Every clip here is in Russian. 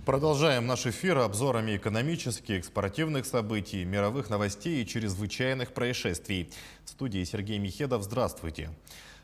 Продолжаем наш эфир обзорами экономических, спортивных событий, мировых новостей и чрезвычайных происшествий. В студии Сергей Михедов. Здравствуйте.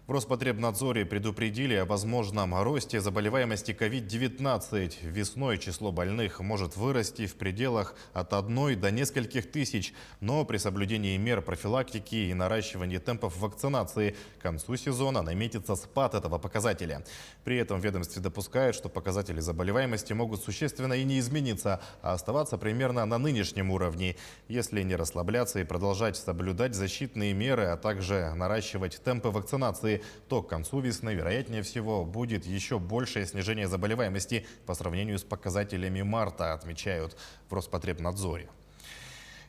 В Роспотребнадзоре предупредили о возможном росте заболеваемости COVID-19. Весной число больных может вырасти в пределах от 1 до нескольких тысяч, но при соблюдении мер профилактики и наращивании темпов вакцинации к концу сезона наметится спад этого показателя. При этом в ведомстве допускают, что показатели заболеваемости могут существенно и не измениться, а оставаться примерно на нынешнем уровне. Если не расслабляться и продолжать соблюдать защитные меры, а также наращивать темпы вакцинации, то к концу весны, вероятнее всего, будет еще большее снижение заболеваемости по сравнению с показателями марта, отмечают в Роспотребнадзоре.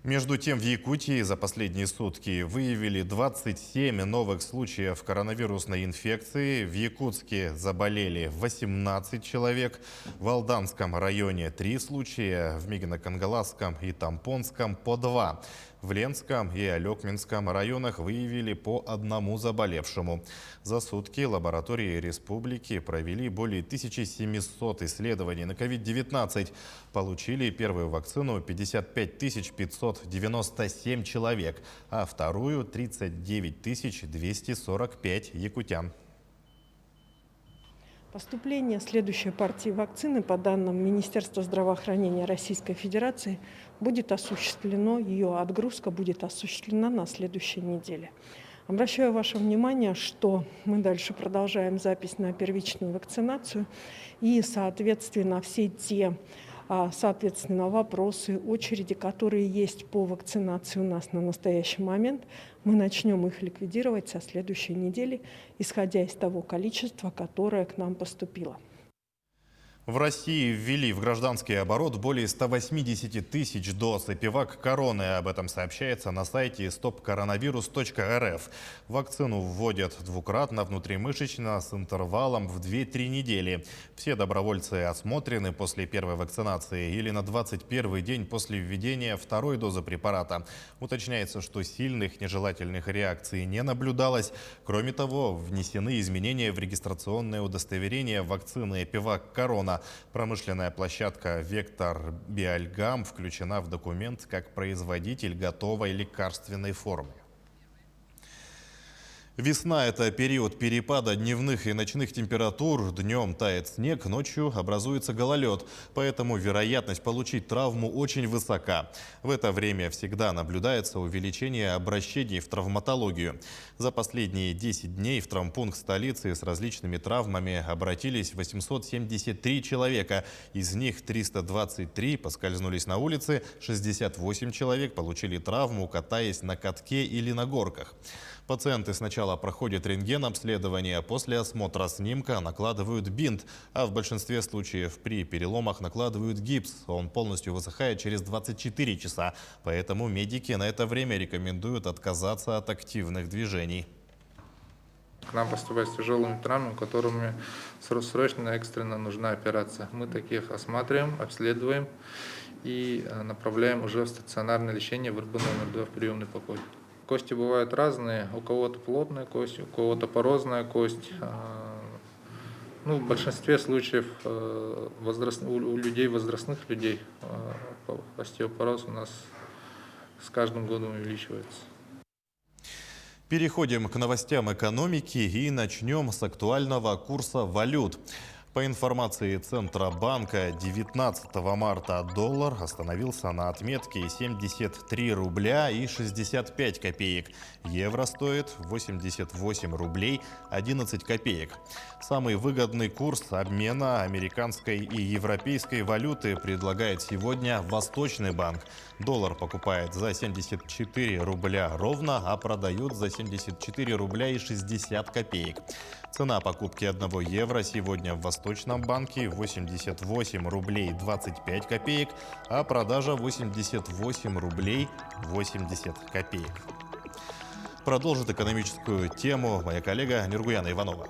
Между тем, в Якутии за последние сутки выявили 27 новых случаев коронавирусной инфекции. В Якутске заболели 18 человек, в Алданском районе 3 случая, в Мигино-Кангаласском и Тампонском по 2. В Ленском и Алекминском районах выявили по 1 заболевшему. За сутки лаборатории республики провели более 1700 исследований на COVID-19. Получили первую вакцину 55 597 человек, а вторую 39 245 якутян. Поступление следующей партии вакцины, по данным Министерства здравоохранения Российской Федерации, будет осуществлено, ее отгрузка будет осуществлена на следующей неделе. Обращаю ваше внимание, что мы дальше продолжаем запись на первичную вакцинацию и, соответственно, все те вопросы, очереди, которые есть по вакцинации у нас на настоящий момент, мы начнем их ликвидировать со следующей недели, исходя из того количества, которое к нам поступило. В России ввели в гражданский оборот более 180 тысяч доз эпивак короны. Об этом сообщается на сайте stopcoronavirus.rf. Вакцину вводят двукратно внутримышечно с интервалом в 2-3 недели. Все добровольцы осмотрены после первой вакцинации или на 21-й день после введения второй дозы препарата. Уточняется, что сильных нежелательных реакций не наблюдалось. Кроме того, внесены изменения в регистрационное удостоверение вакцины эпивак корона. Промышленная площадка «Вектор Биальгам» включена в документ как производитель готовой лекарственной формы. Весна – это период перепада дневных и ночных температур. Днем тает снег, ночью образуется гололед. Поэтому вероятность получить травму очень высока. В это время всегда наблюдается увеличение обращений в травматологию. За последние 10 дней в травмпункт столицы с различными травмами обратились 873 человека. Из них 323 поскользнулись на улице, 68 человек получили травму, катаясь на катке или на горках. Пациенты сначала проходят рентген-обследование, после осмотра снимка накладывают бинт, а в большинстве случаев при переломах накладывают гипс. Он полностью высыхает через 24 часа, поэтому медики на это время рекомендуют отказаться от активных движений. К нам поступают с тяжелыми травмами, которыми срочно, экстренно нужна операция. Мы таких осматриваем, обследуем и направляем уже в стационарное лечение в РБ номер 2 в приемный покой. Кости бывают разные, у кого-то плотная кость, у кого-то порозная кость. В большинстве случаев у людей, возрастных людей, остеопороз у нас с каждым годом увеличивается. Переходим к новостям экономики и начнем с актуального курса валют. По информации Центробанка, 19 марта доллар остановился на отметке 73 рубля и 65 копеек. Евро стоит 88 рублей 11 копеек. Самый выгодный курс обмена американской и европейской валюты предлагает сегодня Восточный банк. Доллар покупает за 74 рубля ровно, а продают за 74 рубля и 60 копеек. Цена покупки 1 евро сегодня в Восточном банке 88 рублей 25 копеек, а продажа 88 рублей 80 копеек. Продолжит экономическую тему моя коллега Нургуяна Иванова.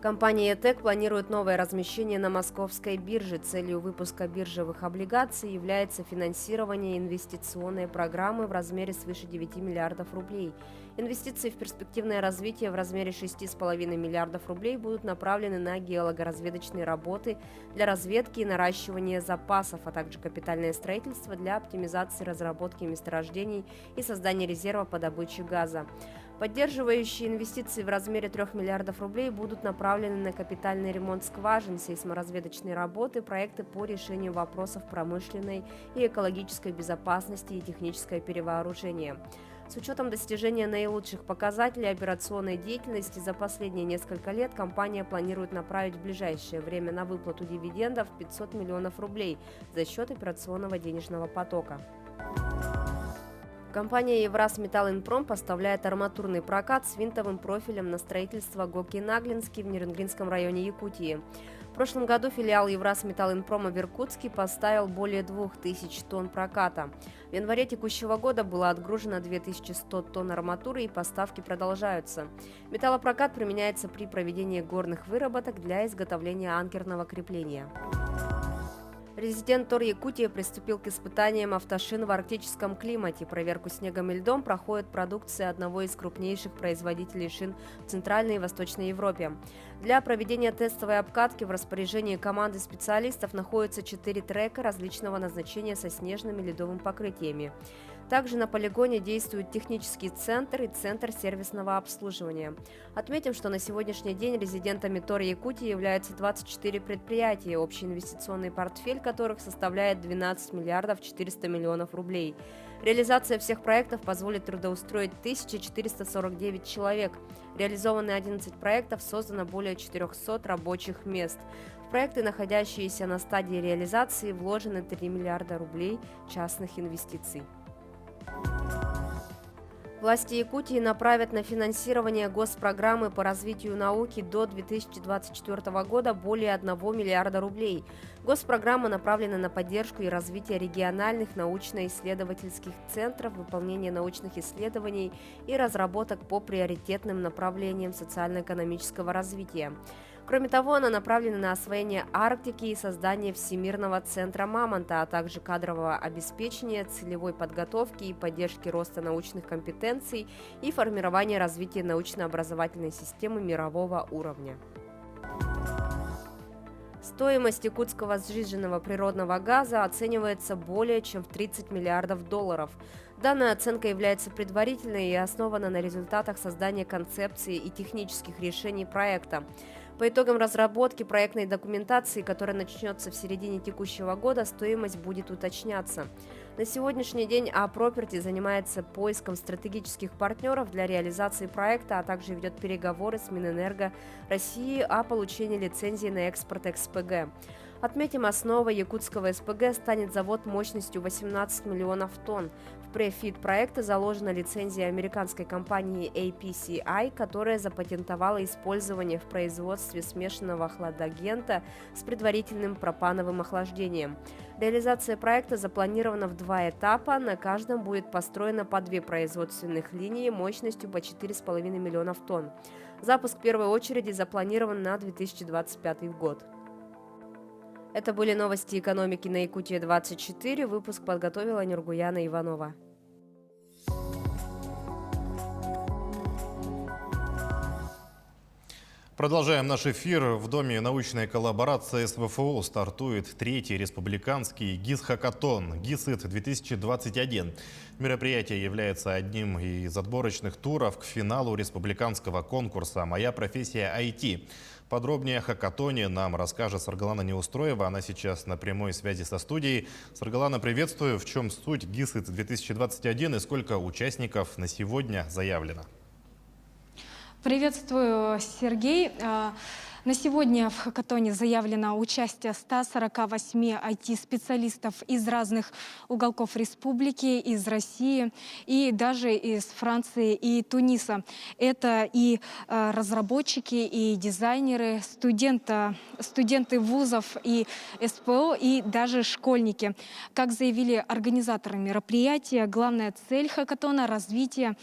Компания ЕТЭК планирует новое размещение на московской бирже. Целью выпуска биржевых облигаций является финансирование инвестиционной программы в размере свыше 9 миллиардов рублей. Инвестиции в перспективное развитие в размере 6,5 миллиардов рублей будут направлены на геологоразведочные работы для разведки и наращивания запасов, а также капитальное строительство для оптимизации разработки месторождений и создания резерва по добыче газа. Поддерживающие инвестиции в размере 3 миллиардов рублей будут направлены на капитальный ремонт скважин, сейсморазведочные работы, проекты по решению вопросов промышленной и экологической безопасности и техническое перевооружение. С учетом достижения наилучших показателей операционной деятельности за последние несколько лет компания планирует направить в ближайшее время на выплату дивидендов 500 миллионов рублей за счет операционного денежного потока. Компания «Евразметаллинпром» поставляет арматурный прокат с винтовым профилем на строительство ГОКи-Наглинский в Нерюнгринском районе Якутии. В прошлом году филиал «Евразметаллинпрома» в Иркутске поставил более 2000 тонн проката. В январе текущего года было отгружено 2100 тонн арматуры, и поставки продолжаются. Металлопрокат применяется при проведении горных выработок для изготовления анкерного крепления. Резидент ТОР Якутия приступил к испытаниям автошин в арктическом климате. Проверку снегом и льдом проходит продукция одного из крупнейших производителей шин в Центральной и Восточной Европе. Для проведения тестовой обкатки в распоряжении команды специалистов находятся 4 трека различного назначения со снежными и ледовыми покрытиями. Также на полигоне действует технический центр и центр сервисного обслуживания. Отметим, что на сегодняшний день резидентами ТОР Якутии являются 24 предприятия, общий инвестиционный портфель которых составляет 12 миллиардов 400 миллионов рублей. Реализация всех проектов позволит трудоустроить 1449 человек. Реализованы 11 проектов, создано более 400 рабочих мест. В проекты, находящиеся на стадии реализации, вложены 3 миллиарда рублей частных инвестиций. Власти Якутии направят на финансирование госпрограммы по развитию науки до 2024 года более 1 миллиарда рублей. Госпрограмма направлена на поддержку и развитие региональных научно-исследовательских центров, выполнение научных исследований и разработок по приоритетным направлениям социально-экономического развития. Кроме того, она направлена на освоение Арктики и создание Всемирного центра Мамонта, а также кадрового обеспечения, целевой подготовки и поддержки роста научных компетенций и формирования развития научно-образовательной системы мирового уровня. Стоимость якутского сжиженного природного газа оценивается более чем в 30 миллиардов долларов. Данная оценка является предварительной и основана на результатах создания концепции и технических решений проекта. По итогам разработки проектной документации, которая начнется в середине текущего года, стоимость будет уточняться. На сегодняшний день А-Property занимается поиском стратегических партнеров для реализации проекта, а также ведет переговоры с Минэнерго России о получении лицензии на экспорт СПГ. Отметим, основой якутского СПГ станет завод мощностью 18 миллионов тонн. В префит проекта заложена лицензия американской компании APCI, которая запатентовала использование в производстве смешанного хладагента с предварительным пропановым охлаждением. Реализация проекта запланирована в 2 этапа. На каждом будет построено по 2 производственных линии мощностью по 4,5 миллионов тонн. Запуск в первой очереди запланирован на 2025 год. Это были новости экономики на Якутия-24. Выпуск подготовила Нургуяна Иванова. Продолжаем наш эфир. В Доме научной коллаборации с ВФО стартует 3-й республиканский ГИС-хакатон ГИС-2021. Мероприятие является одним из отборочных туров к финалу республиканского конкурса «Моя профессия IT». Подробнее о хакатоне нам расскажет Саргалана Неустроева. Она сейчас на прямой связи со студией. Саргалана, приветствую. В чем суть ГИС-2021 и сколько участников на сегодня заявлено? Приветствую, Сергей. На сегодня в хакатоне заявлено участие 148 IT-специалистов из разных уголков республики, из России и даже из Франции и Туниса. Это и разработчики, и дизайнеры, студенты вузов и СПО, и даже школьники. Как заявили организаторы мероприятия, главная цель хакатона – развитие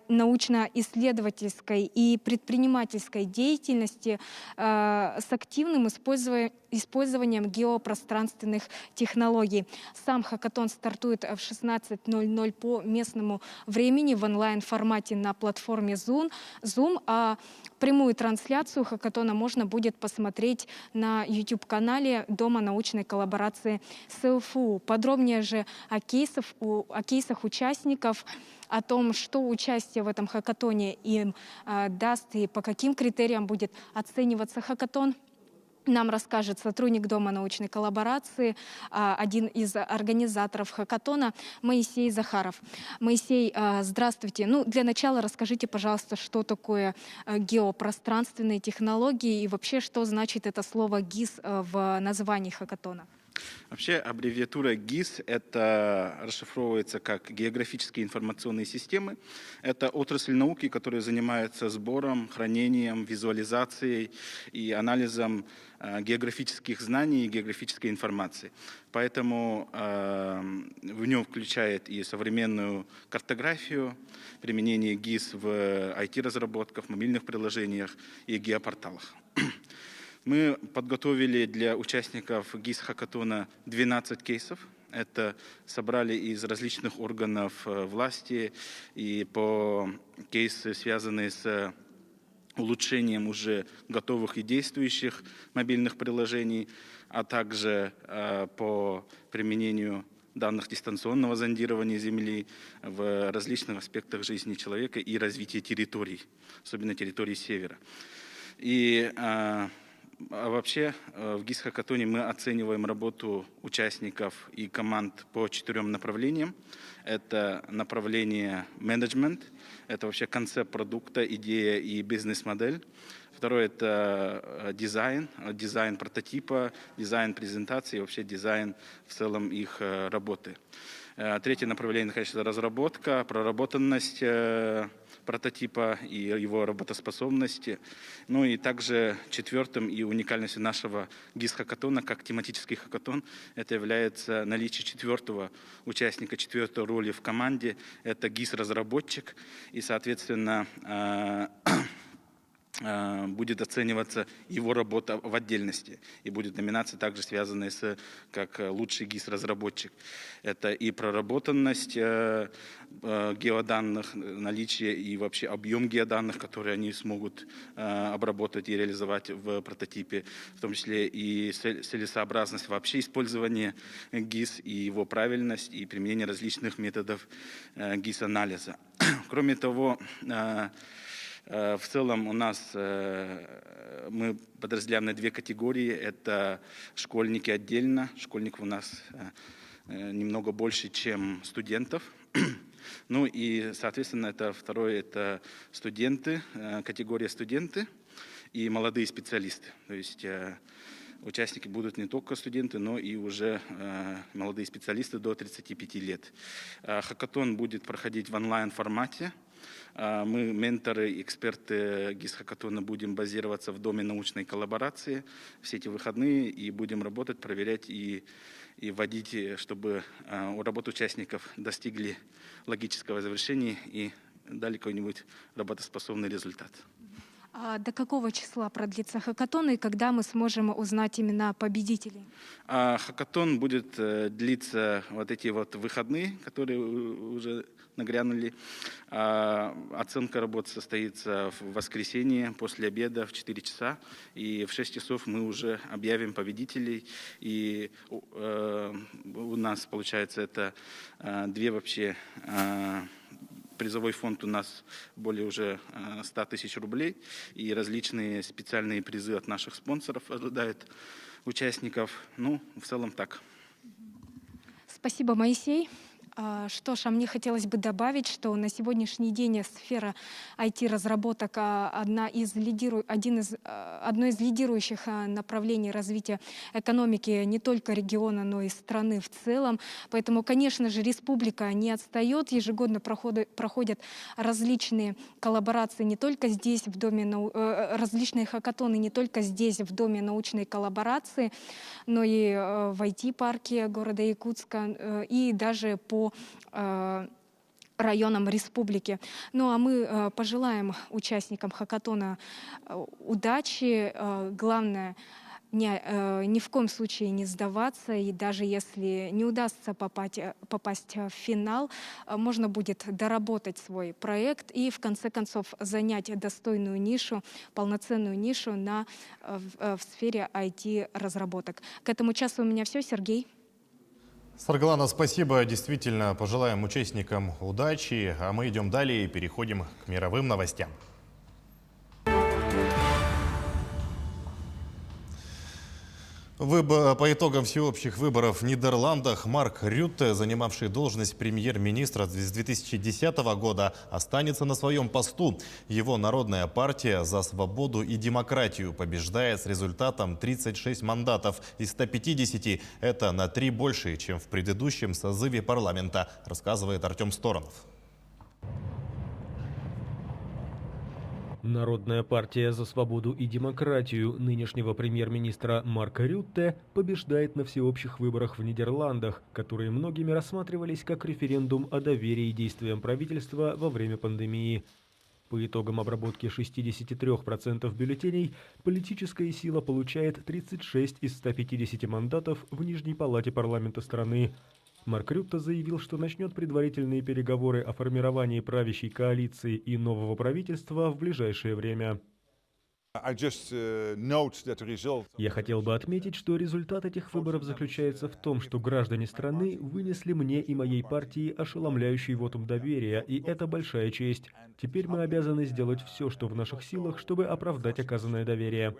научно-исследовательской и предпринимательской деятельности с активным использованием геопространственных технологий. Сам хакатон стартует в 16:00 по местному времени в онлайн-формате на платформе Zoom, а прямую трансляцию хакатона можно будет посмотреть на YouTube-канале Дома научной коллаборации с ЛФУ. Подробнее же о кейсах участников, о том, что участие в этом хакатоне им даст и по каким критериям будет оцениваться хакатон, нам расскажет сотрудник Дома научной коллаборации, один из организаторов хакатона, Моисей Захаров. Моисей, здравствуйте. Ну, для начала расскажите, пожалуйста, что такое геопространственные технологии и вообще, что значит это слово ГИС в названии хакатона. Вообще аббревиатура ГИС это расшифровывается как географические информационные системы. Это отрасль науки, которая занимается сбором, хранением, визуализацией и анализом географических знаний и географической информации. Поэтому в нем включает и современную картографию, применение ГИС в IT-разработках, мобильных приложениях и геопорталах. Мы подготовили для участников ГИС-хакатона 12 кейсов. Это собрали из различных органов власти и по кейсы, связанные с улучшением уже готовых и действующих мобильных приложений, а также по применению данных дистанционного зондирования Земли в различных аспектах жизни человека и развития территорий, особенно территорий Севера. А вообще в ГИС-хакатоне мы оцениваем работу участников и команд по 4 направлениям. Это направление менеджмент, это вообще концепт продукта, идея и бизнес-модель. Второе – это дизайн прототипа, дизайн презентации, вообще дизайн в целом их работы. Третье направление, конечно, разработка, проработанность прототипа и его работоспособности. Ну и также четвертым и уникальностью нашего ГИС-хакатона, как тематический хакатон, это является наличие четвертого участника, четвертой роли в команде. Это ГИС-разработчик и, соответственно, будет оцениваться его работа в отдельности. И будет номинация также связанная с как лучший ГИС-разработчик. Это и проработанность геоданных, наличие и вообще объем геоданных, которые они смогут обработать и реализовать в прототипе, в том числе и целесообразность вообще использования ГИС и его правильность и применение различных методов ГИС-анализа. Кроме того, в целом у нас мы подразделяем на 2 категории. Это школьники отдельно. Школьников у нас немного больше, чем студентов. Ну и, соответственно, это второе, это студенты, категория студенты и молодые специалисты. То есть участники будут не только студенты, но и уже молодые специалисты до 35 лет. Хакатон будет проходить в онлайн-формате. Мы, менторы, эксперты ГИС-хакатона, будем базироваться в Доме научной коллаборации все эти выходные и будем работать, проверять и вводить, чтобы работу участников достигли логического завершения и дали какой-нибудь работоспособный результат. А до какого числа продлится хакатон и когда мы сможем узнать имена победителей? Хакатон будет длиться вот эти вот выходные, которые уже нагрянули. Оценка работы состоится в воскресенье после обеда в 4 часа. И в 6 часов мы уже объявим победителей. И у нас, получается, это 2 вообще... Призовой фонд у нас более уже 100 тысяч рублей, и различные специальные призы от наших спонсоров ожидают участников. Ну, в целом так. Спасибо, Моисей. Что ж, а мне хотелось бы добавить, что на сегодняшний день сфера IT-разработок одно из лидирующих направлений развития экономики не только региона, но и страны в целом. Поэтому, конечно же, республика не отстает. Ежегодно проходят различные коллаборации не только здесь, в Доме различные хакатоны не только здесь, в Доме научной коллаборации, но и в IT-парке города Якутска, и даже по районам республики. Ну а мы пожелаем участникам хакатона удачи. Главное, ни в коем случае не сдаваться, и даже если не удастся попасть в финал, можно будет доработать свой проект и в конце концов занять достойную нишу, полноценную нишу в сфере IT-разработок. К этому часу у меня все. Сергей. Саргалана, спасибо. Действительно, пожелаем участникам удачи. А мы идем далее и переходим к мировым новостям. По итогам всеобщих выборов в Нидерландах Марк Рютте, занимавший должность премьер-министра с 2010 года, останется на своем посту. Его Народная партия за свободу и демократию побеждает с результатом 36 мандатов из 150. Это на 3 больше, чем в предыдущем созыве парламента, рассказывает Артем Сторонов. Народная партия за свободу и демократию нынешнего премьер-министра Марка Рютте побеждает на всеобщих выборах в Нидерландах, которые многими рассматривались как референдум о доверии действиям правительства во время пандемии. По итогам обработки 63% бюллетеней, политическая сила получает 36 из 150 мандатов в Нижней палате парламента страны. Марк Рютте заявил, что начнет предварительные переговоры о формировании правящей коалиции и нового правительства в ближайшее время. Я хотел бы отметить, что результат этих выборов заключается в том, что граждане страны вынесли мне и моей партии ошеломляющий вотум доверия, и это большая честь. Теперь мы обязаны сделать все, что в наших силах, чтобы оправдать оказанное доверие.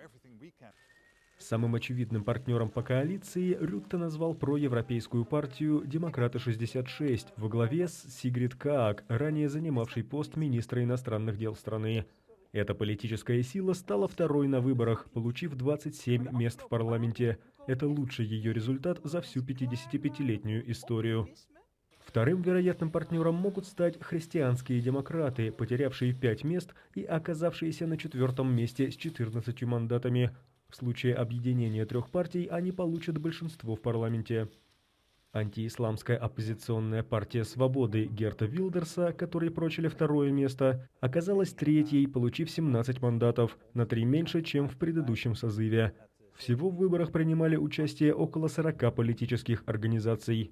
Самым очевидным партнером по коалиции Рютте назвал проевропейскую партию «Демократы-66» во главе с Сигрид Кааг, ранее занимавшей пост министра иностранных дел страны. Эта политическая сила стала второй на выборах, получив 27 мест в парламенте. Это лучший ее результат за всю 55-летнюю историю. Вторым вероятным партнером могут стать христианские демократы, потерявшие 5 мест и оказавшиеся на 4-м месте с 14 мандатами. В случае объединения 3 партий они получат большинство в парламенте. Антиисламская оппозиционная партия «Свободы» Герта Вилдерса, которой прочили 2-е место, оказалась 3-й, получив 17 мандатов, на 3 меньше, чем в предыдущем созыве. Всего в выборах принимали участие около 40 политических организаций.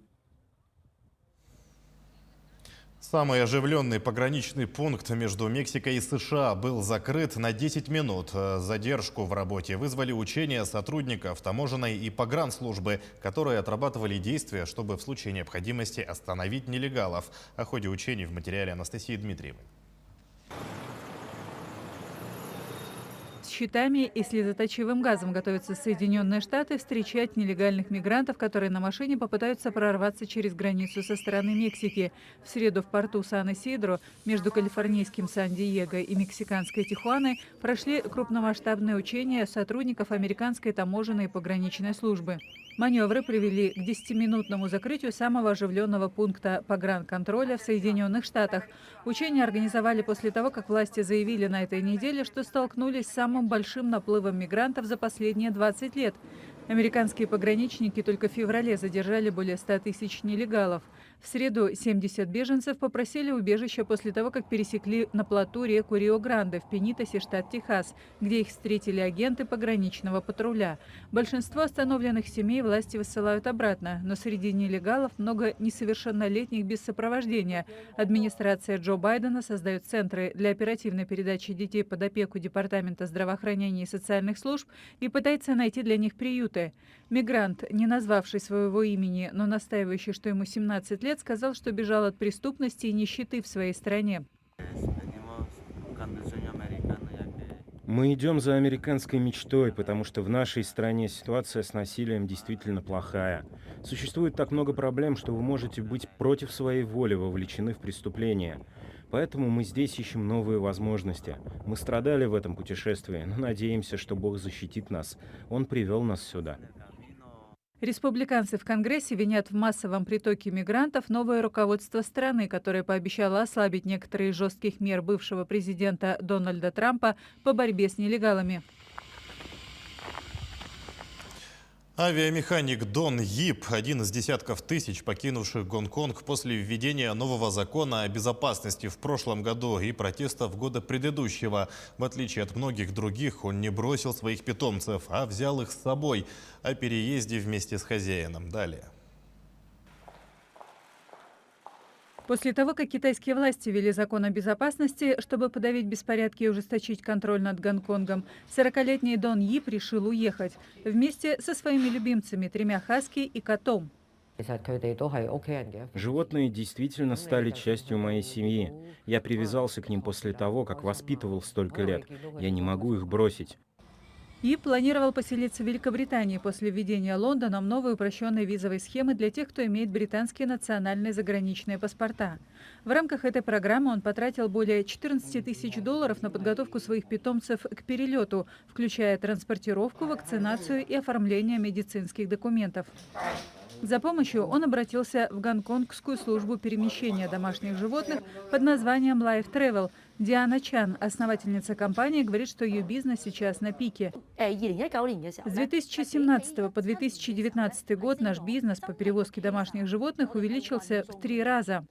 Самый оживленный пограничный пункт между Мексикой и США был закрыт на 10 минут. Задержку в работе вызвали учения сотрудников таможенной и погранслужбы, которые отрабатывали действия, чтобы в случае необходимости остановить нелегалов. О ходе учений в материале Анастасии Дмитриевой. С щитами и слезоточивым газом готовятся Соединенные Штаты встречать нелегальных мигрантов, которые на машине попытаются прорваться через границу со стороны Мексики. В среду в порту Сан-Исидро между калифорнийским Сан-Диего и мексиканской Тихуаной прошли крупномасштабные учения сотрудников американской таможенной и пограничной службы. Маневры привели к 10-минутному закрытию самого оживленного пункта погранконтроля в Соединенных Штатах. Учения организовали после того, как власти заявили на этой неделе, что столкнулись с самым большим наплывом мигрантов за последние 20 лет. Американские пограничники только в феврале задержали более 100 тысяч нелегалов. В среду 70 беженцев попросили убежища после того, как пересекли на плоту реку Рио-Гранде в Пенитосе, штат Техас, где их встретили агенты пограничного патруля. Большинство остановленных семей власти высылают обратно, но среди нелегалов много несовершеннолетних без сопровождения. Администрация Джо Байдена создает центры для оперативной передачи детей под опеку Департамента здравоохранения и социальных служб и пытается найти для них приюты. Мигрант, не назвавший своего имени, но настаивающий, что ему 17 лет, сказал, что бежал от преступности и нищеты в своей стране. Мы идем за американской мечтой, потому что в нашей стране ситуация с насилием действительно плохая. Существует так много проблем, что вы можете быть против своей воли вовлечены в преступления. Поэтому мы здесь ищем новые возможности. Мы страдали в этом путешествии, но надеемся, что Бог защитит нас. Он привел нас сюда. Республиканцы в Конгрессе винят в массовом притоке мигрантов новое руководство страны, которое пообещало ослабить некоторые из жестких мер бывшего президента Дональда Трампа по борьбе с нелегалами. Авиамеханик Дон Йип – один из десятков тысяч покинувших Гонконг после введения нового закона о безопасности в прошлом году и протестов года предыдущего. В отличие от многих других, он не бросил своих питомцев, а взял их с собой. О переезде вместе с хозяином. Далее. После того, как китайские власти ввели закон о безопасности, чтобы подавить беспорядки и ужесточить контроль над Гонконгом, 40-летний Дон Йип решил уехать вместе со своими любимцами, 3 хаски и котом. Животные действительно стали частью моей семьи. Я привязался к ним после того, как воспитывал столько лет. Я не могу их бросить. Йип планировал поселиться в Великобритании после введения Лондоном новой упрощенной визовой схемы для тех, кто имеет британские национальные заграничные паспорта. В рамках этой программы он потратил более 14 тысяч долларов на подготовку своих питомцев к перелету, включая транспортировку, вакцинацию и оформление медицинских документов. За помощью он обратился в гонконгскую службу перемещения домашних животных под названием Life Travel. Диана Чан, основательница компании, говорит, что ее бизнес сейчас на пике. С 2017 по 2019 год наш бизнес по перевозке домашних животных увеличился в 3 раза.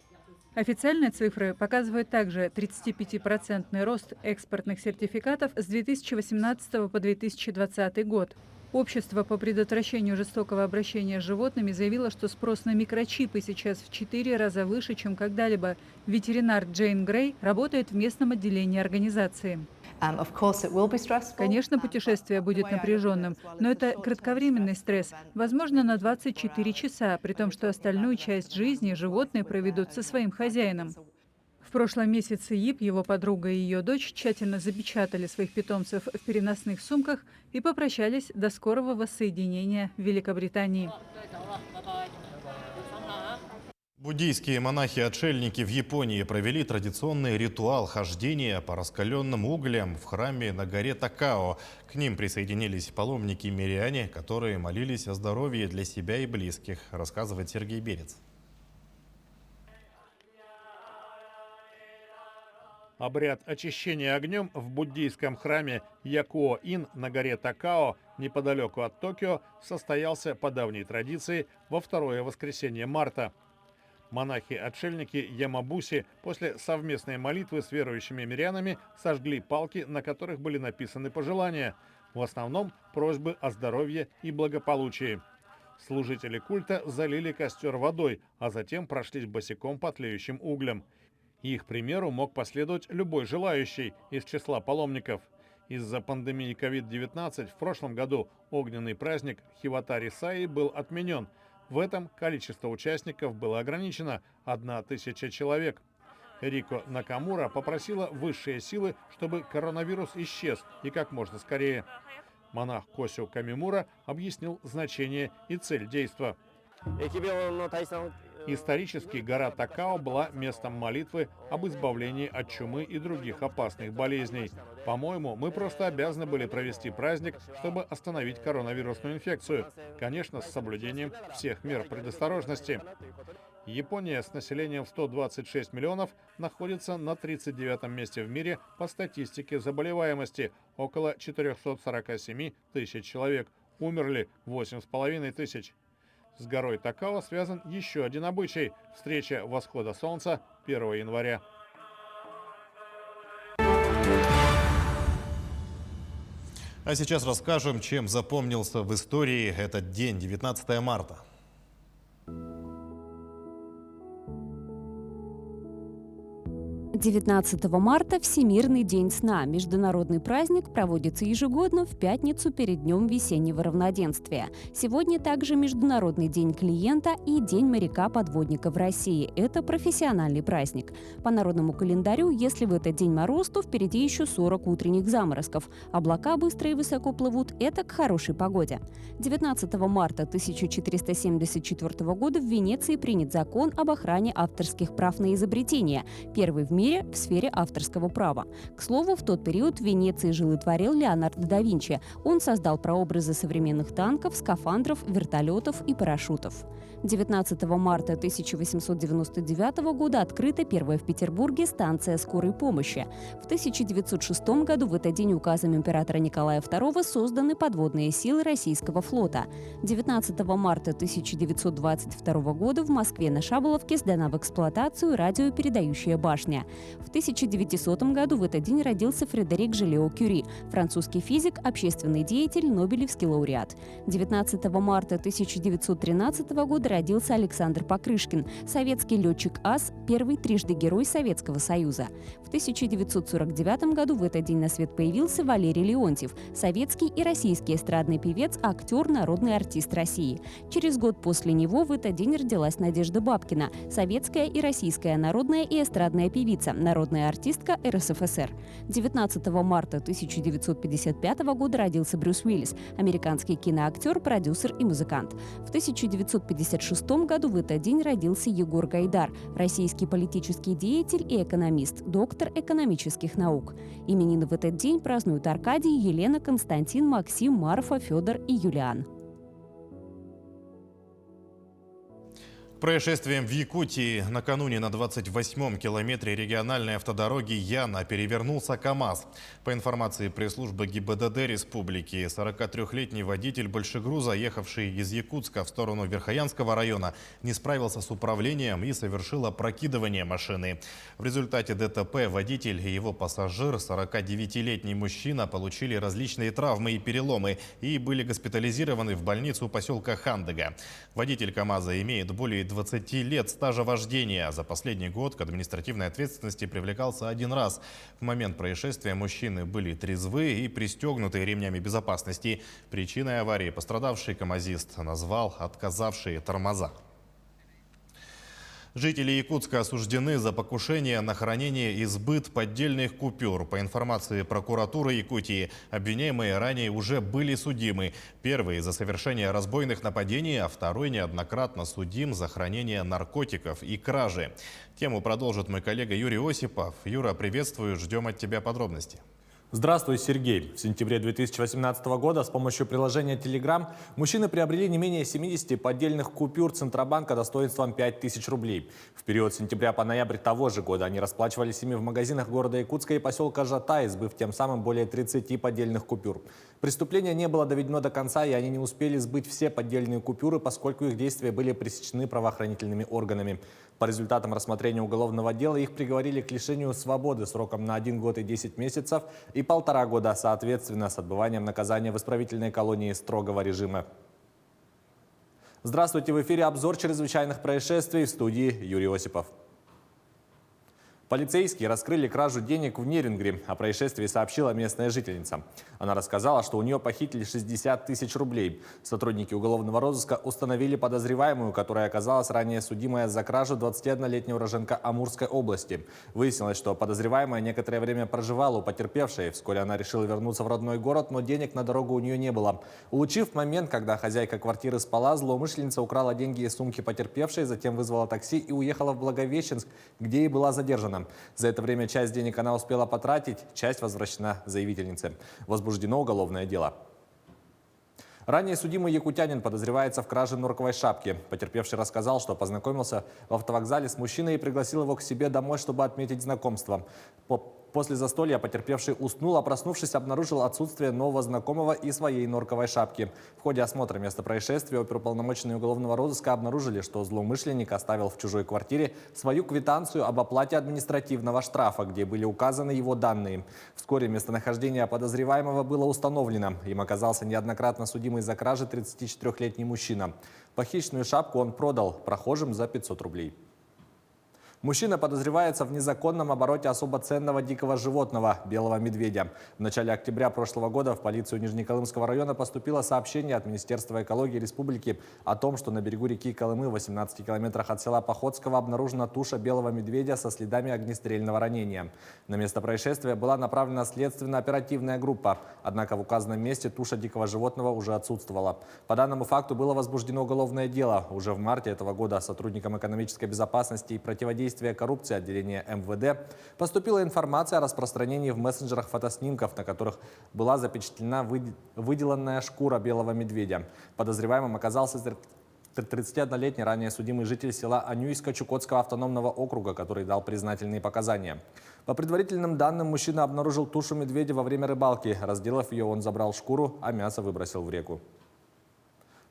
Официальные цифры показывают также 35% рост экспортных сертификатов с 2018 по 2020 год. Общество по предотвращению жестокого обращения с животными заявило, что спрос на микрочипы сейчас в 4 раза выше, чем когда-либо. Ветеринар Джейн Грей работает в местном отделении организации. Конечно, путешествие будет напряженным, но это кратковременный стресс, возможно, на 24 часа, при том, что остальную часть жизни животные проведут со своим хозяином. В прошлом месяце Йип, его подруга и ее дочь тщательно запечатали своих питомцев в переносных сумках и попрощались до скорого воссоединения в Великобритании. Буддийские монахи-отшельники в Японии провели традиционный ритуал хождения по раскаленным углям в храме на горе Такао. К ним присоединились паломники-миряне, которые молились о здоровье для себя и близких, рассказывает Сергей Берец. Обряд очищения огнем в буддийском храме Якуо-ин на горе Такао, неподалеку от Токио, состоялся по давней традиции во второе воскресенье марта. Монахи-отшельники Ямабуси после совместной молитвы с верующими мирянами сожгли палки, на которых были написаны пожелания, в основном просьбы о здоровье и благополучии. Служители культа залили костер водой, а затем прошлись босиком по тлеющим углям. Их примеру мог последовать любой желающий из числа паломников. Из-за пандемии COVID-19 в прошлом году огненный праздник Хиватари-Саи был отменен. В этом количество участников было ограничено – 1000 человек. Рико Накамура попросила высшие силы, чтобы коронавирус исчез и как можно скорее. Монах Косю Камимура объяснил значение и цель действа. Исторически гора Такао была местом молитвы об избавлении от чумы и других опасных болезней. По-моему, мы просто обязаны были провести праздник, чтобы остановить коронавирусную инфекцию. Конечно, с соблюдением всех мер предосторожности. Япония с населением в 126 миллионов находится на 39-м месте в мире по статистике заболеваемости. Около 447 тысяч человек. Умерли 8,5 тысяч. С горой Такао связан еще один обычай – встреча восхода солнца 1 января. А сейчас расскажем, чем запомнился в истории этот день, 19 марта. 19 марта – Всемирный день сна. Международный праздник проводится ежегодно в пятницу перед Днем весеннего равноденствия. Сегодня также Международный день клиента и День моряка-подводника в России. Это профессиональный праздник. По народному календарю, если в этот день мороз, то впереди еще 40 утренних заморозков. Облака быстро и высоко плывут – это к хорошей погоде. 19 марта 1474 года в Венеции принят закон об охране авторских прав на изобретения. Первый в мире мире в сфере авторского права. К слову, в тот период в Венеции жил и творил Леонардо да Винчи. Он создал прообразы современных танков, скафандров, вертолетов и парашютов. 19 марта 1899 года открыта первая в Петербурге станция скорой помощи. В 1906 году в этот день указом императора Николая II созданы подводные силы российского флота. 19 марта 1922 года в Москве на Шаболовке сдана в эксплуатацию радиопередающая башня. В 1900 году в этот день родился Фредерик Жолио-Кюри, французский физик, общественный деятель, нобелевский лауреат. 19 марта 1913 года родился Александр Покрышкин, советский летчик-ас, первый трижды Герой Советского Союза. В 1949 году в этот день на свет появился Валерий Леонтьев, советский и российский эстрадный певец, актер, народный артист России. Через год после него в этот день родилась Надежда Бабкина, советская и российская народная и эстрадная певица, народная артистка РСФСР. 19 марта 1955 года родился Брюс Уиллис, американский киноактер, продюсер и музыкант. В 1956 году в этот день родился Егор Гайдар, российский политический деятель и экономист, доктор экономических наук. Именины в этот день празднуют Аркадий, Елена, Константин, Максим, Марфа, Федор и Юлиан. Происшествием в Якутии накануне на 28-м километре региональной автодороги Яна перевернулся КАМАЗ. По информации пресс-службы ГИБДД республики, 43-летний водитель большегруза, ехавший из Якутска в сторону Верхоянского района, не справился с управлением и совершил опрокидывание машины. В результате ДТП водитель и его пассажир, 49-летний мужчина, получили различные травмы и переломы и были госпитализированы в больницу поселка Хандыга. Водитель КАМАЗа имеет более 20 лет стажа вождения. За последний год к административной ответственности привлекался один раз. В момент происшествия мужчины были трезвы и пристегнуты ремнями безопасности. Причиной аварии пострадавший камазист назвал отказавшие тормоза. Жители Якутска осуждены за покушение на хранение и сбыт поддельных купюр. По информации прокуратуры Якутии, обвиняемые ранее уже были судимы. Первый за совершение разбойных нападений, а второй неоднократно судим за хранение наркотиков и кражи. Тему продолжит мой коллега Юрий Осипов. Юра, приветствую, ждем от тебя подробностей. Здравствуй, Сергей. В сентябре 2018 года с помощью приложения Telegram мужчины приобрели не менее 70 поддельных купюр Центробанка достоинством 5000 рублей. В период с сентября по ноябрь того же года они расплачивались ими в магазинах города Якутска и поселка Жатай, сбыв тем самым более 30 поддельных купюр. Преступление не было доведено до конца, и они не успели сбыть все поддельные купюры, поскольку их действия были пресечены правоохранительными органами. По результатам рассмотрения уголовного дела их приговорили к лишению свободы сроком на 1 год и 10 месяцев и 1,5 года, соответственно, с отбыванием наказания в исправительной колонии строгого режима. Здравствуйте, в эфире обзор чрезвычайных происшествий, в студии Юрий Осипов. Полицейские раскрыли кражу денег в Нерюнгри. О происшествии сообщила местная жительница. Она рассказала, что у нее похитили 60 тысяч рублей. Сотрудники уголовного розыска установили подозреваемую, которая оказалась ранее судимая за кражу 21-летняя уроженка Амурской области. Выяснилось, что подозреваемая некоторое время проживала у потерпевшей. Вскоре она решила вернуться в родной город, но денег на дорогу у нее не было. Улучив момент, когда хозяйка квартиры спала, злоумышленница украла деньги из сумки потерпевшей, затем вызвала такси и уехала в Благовещенск, где и была задержана. За это время часть денег она успела потратить, часть возвращена заявительнице. Возбуждено уголовное дело. Ранее судимый якутянин подозревается в краже норковой шапки. Потерпевший рассказал, что познакомился в автовокзале с мужчиной и пригласил его к себе домой, чтобы отметить знакомство. После застолья потерпевший уснул, а проснувшись, обнаружил отсутствие нового знакомого и своей норковой шапки. В ходе осмотра места происшествия оперуполномоченные уголовного розыска обнаружили, что злоумышленник оставил в чужой квартире свою квитанцию об оплате административного штрафа, где были указаны его данные. Вскоре местонахождение подозреваемого было установлено. Им оказался неоднократно судимый за кражи 34-летний мужчина. Похищенную шапку он продал прохожим за 500 рублей. Мужчина подозревается в незаконном обороте особо ценного дикого животного – белого медведя. В начале октября прошлого года в полицию Нижнеколымского района поступило сообщение от Министерства экологии республики о том, что на берегу реки Колымы в 18 километрах от села Походского обнаружена туша белого медведя со следами огнестрельного ранения. На место происшествия была направлена следственно-оперативная группа. Однако в указанном месте туша дикого животного уже отсутствовала. По данному факту было возбуждено уголовное дело. Уже в марте этого года сотрудникам экономической безопасности и противодействия противодействия коррупции отделения МВД поступила информация о распространении в мессенджерах фотоснимков, на которых была запечатлена выделанная шкура белого медведя. Подозреваемым оказался 31-летний ранее судимый житель села Анюйска Чукотского автономного округа, который дал признательные показания. По предварительным данным, мужчина обнаружил тушу медведя во время рыбалки. Разделав ее, он забрал шкуру, а мясо выбросил в реку.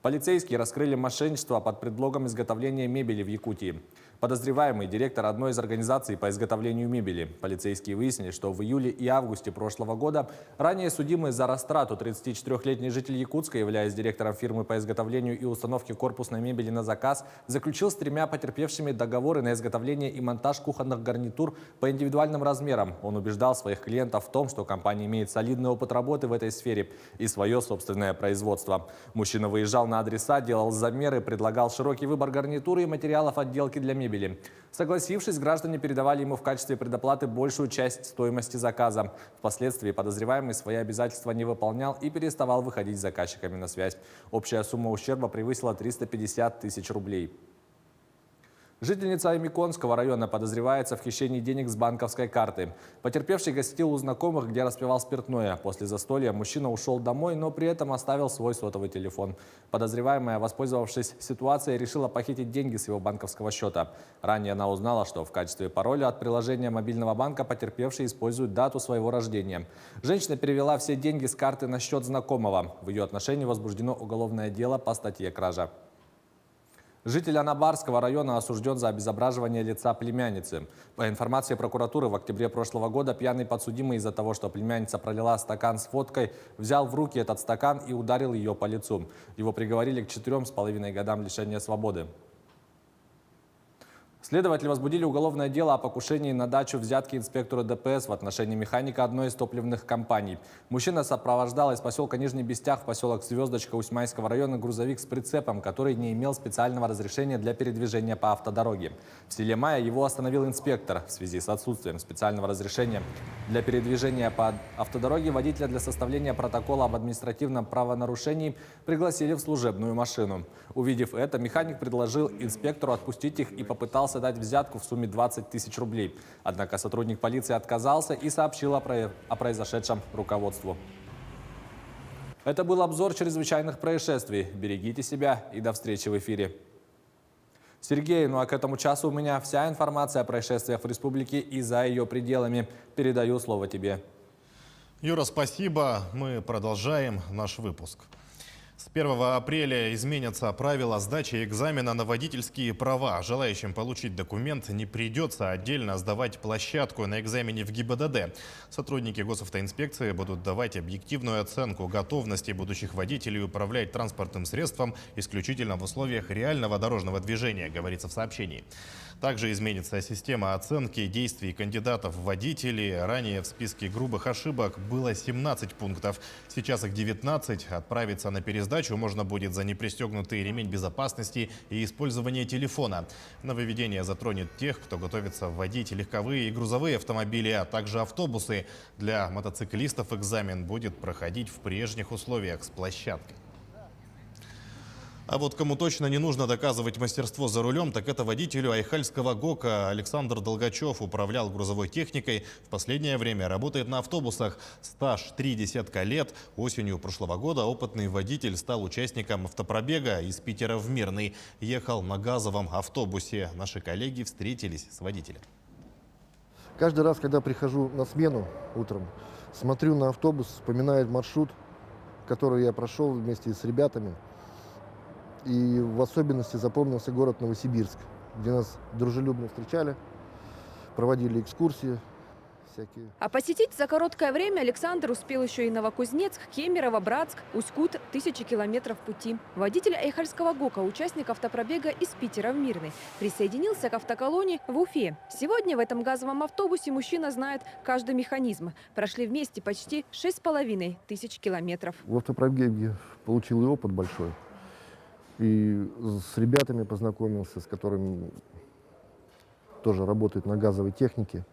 Полицейские раскрыли мошенничество под предлогом изготовления мебели в Якутии. Подозреваемый – директор одной из организаций по изготовлению мебели. Полицейские выяснили, что в июле и августе прошлого года ранее судимый за растрату 34-летний житель Якутска, являясь директором фирмы по изготовлению и установке корпусной мебели на заказ, заключил с 3 потерпевшими договоры на изготовление и монтаж кухонных гарнитур по индивидуальным размерам. Он убеждал своих клиентов в том, что компания имеет солидный опыт работы в этой сфере и свое собственное производство. Мужчина выезжал на адреса, делал замеры, предлагал широкий выбор гарнитуры и материалов отделки для мебели. Согласившись, граждане передавали ему в качестве предоплаты большую часть стоимости заказа. Впоследствии подозреваемый свои обязательства не выполнял и переставал выходить с заказчиками на связь. Общая сумма ущерба превысила 350 тысяч рублей. Жительница Аймиконского района подозревается в хищении денег с банковской карты. Потерпевший гостил у знакомых, где распивал спиртное. После застолья мужчина ушел домой, но при этом оставил свой сотовый телефон. Подозреваемая, воспользовавшись ситуацией, решила похитить деньги с его банковского счета. Ранее она узнала, что в качестве пароля от приложения мобильного банка потерпевший использует дату своего рождения. Женщина перевела все деньги с карты на счет знакомого. В ее отношении возбуждено уголовное дело по статье «Кража». Житель Анабарского района осужден за обезображивание лица племянницы. По информации прокуратуры, в октябре прошлого года пьяный подсудимый из-за того, что племянница пролила стакан с водкой, взял в руки этот стакан и ударил ее по лицу. Его приговорили к 4,5 годам лишения свободы. Следователи возбудили уголовное дело о покушении на дачу взятки инспектору ДПС в отношении механика одной из топливных компаний. Мужчина сопровождал из поселка Нижний Бестях в поселок Звездочка Усьмайского района грузовик с прицепом, который не имел специального разрешения для передвижения по автодороге. В селе Мая его остановил инспектор в связи с отсутствием специального разрешения для передвижения по автодороге. Водителя для составления протокола об административном правонарушении пригласили в служебную машину. Увидев это, механик предложил инспектору отпустить их и попытался дать взятку в сумме 20 тысяч рублей. Однако сотрудник полиции отказался и сообщил о произошедшем руководству. Это был обзор чрезвычайных происшествий. Берегите себя и до встречи в эфире. Сергей, ну а к этому часу у меня вся информация о происшествиях в республике и за ее пределами. Передаю слово тебе. Юра, спасибо. Мы продолжаем наш выпуск. С 1 апреля изменятся правила сдачи экзамена на водительские права. Желающим получить документ не придется отдельно сдавать площадку на экзамене в ГИБДД. Сотрудники госавтоинспекции будут давать объективную оценку готовности будущих водителей управлять транспортным средством исключительно в условиях реального дорожного движения, говорится в сообщении. Также изменится система оценки действий кандидатов в водители. Ранее в списке грубых ошибок было 17 пунктов. Сейчас их 19. Отправиться на пересдачу можно будет за непристегнутый ремень безопасности и использование телефона. Нововведение затронет тех, кто готовится вводить легковые и грузовые автомобили, а также автобусы. Для мотоциклистов экзамен будет проходить в прежних условиях с площадкой. А вот кому точно не нужно доказывать мастерство за рулем, так это водителю Айхальского ГОКа. Александр Долгачев управлял грузовой техникой. В последнее время работает на автобусах. Стаж 30 лет. Осенью прошлого года опытный водитель стал участником автопробега из Питера в Мирный. Ехал на газовом автобусе. Наши коллеги встретились с водителем. Каждый раз, когда прихожу на смену утром, смотрю на автобус, вспоминаю маршрут, который я прошел вместе с ребятами. И в особенности запомнился город Новосибирск, где нас дружелюбно встречали, проводили экскурсии всякие. А посетить за короткое время Александр успел еще и Новокузнецк, Кемерово, Братск, Усть-Кут, 1000 километров пути. Водитель Айхальского ГОКа, участник автопробега из Питера в Мирный, присоединился к автоколонне в Уфе. Сегодня в этом газовом автобусе мужчина знает каждый механизм. Прошли вместе почти 6500 километров. В автопробеге получил и опыт большой. И с ребятами познакомился, с которыми тоже работают на газовой технике.